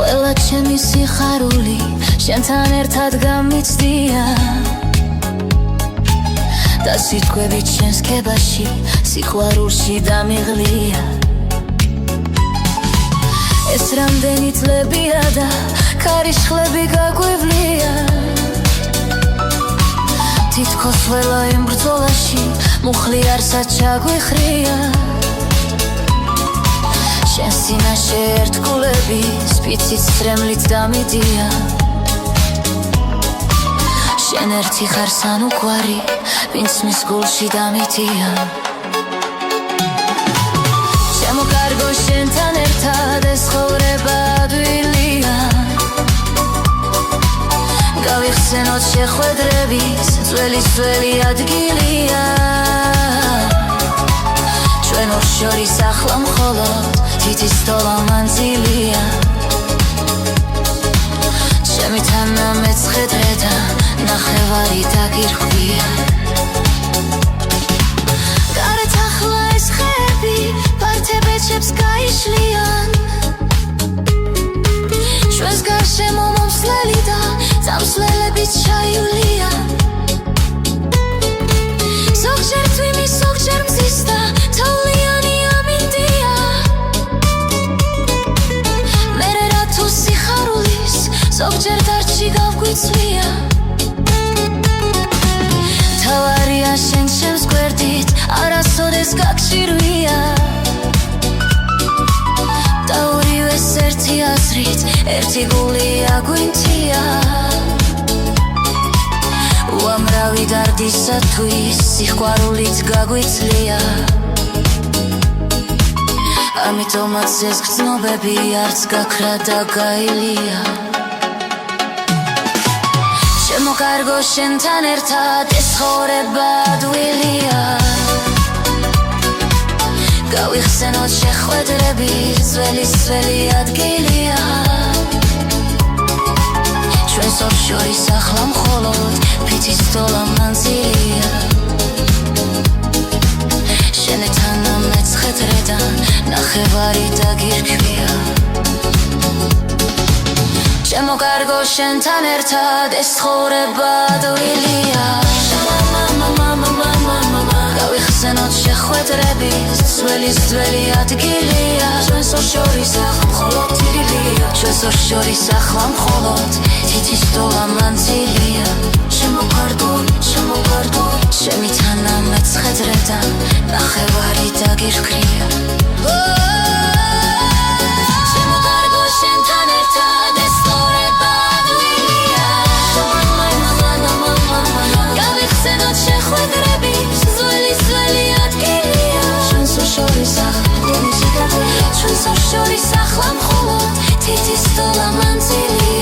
ყველა ჩემი სიხარული შენთან ერთად გამიცდია და სიტყვები ჩემს ქებაში სიყვარულში დამიღლია ეს რამდენი წლებია და ქარიშხლები გაგვივლია თითქოს ყველა იმ ბრძოლაში მუხლი არსად ჩაგვიხრია შენს წინაშე ერთგულები სპიცით სრემლით დამიდია შენ ერთი ხარ სანუგვარი ვინც მის გულში დამიდია შემოკარგო შენთან ერთად ეს ცხოვრება ადვილია გავიხსენოთ შეხვედრების ძველი ადგილია ჩვენ ორ შორის ახლა მხოლოდ თითის თოლა მანძილია ჩემი თანა მეცხედრე და ნახევარი დაგირხვია გარეთ ახლა ეს ხეები ფართებეჩებს გაიშლიან ჩვენს გარშემო მომსვლელი და წამსვლელებით ჩაივლია ზოგჯერ თვიმის ზოგჯერ მზის და თოვლიანი ამინდია მერე რა თუ სიხარულის ზოგჯერ დარჩი გავგვიცვლია თავარია შენ ჩემს გვერდით არასოდეს გაგჭირვია და ორივეს ერთი აზრით ერთი გული აგვინთია უამრავი დარდისათვის სიყვარულით გაგვიცლია ამიტომაც ეს გრძნობები არც გაქრა და გაილია შემოკარგო შენთან ერთად ეს ცხოვრება ადვილია გავიხსენოთ შეხვედრების ძველი ადგილია ჩვენს ორ შორის ახლა მხოლოდ ფიცის თოლა მანძილია შენი თანა მეცხედრედან ნახევარი დაგირქვია შემოკარგო შენთან ერთად ეს ცხოვრება ადვილია გავიხსენოთ შეხვედრების ძველი ადგილია ჩვენს ორ შორის ახლა მხოლოდ თირილია ჩვენს ორ შორის ახლა მხოლოდ თითის თოლა მანძილია შემოკარგო ჩემი თანა მეცხედრედან ნახევარი დაგირქვია შემოკარგო შენთან ერთად ეს ცხოვრება ადვილია გავიხსენოთ შეხვედრების ძველი ადგილია ჩვენს ორ შორის ახლა მხოლოდ თითის თოლა მანძილია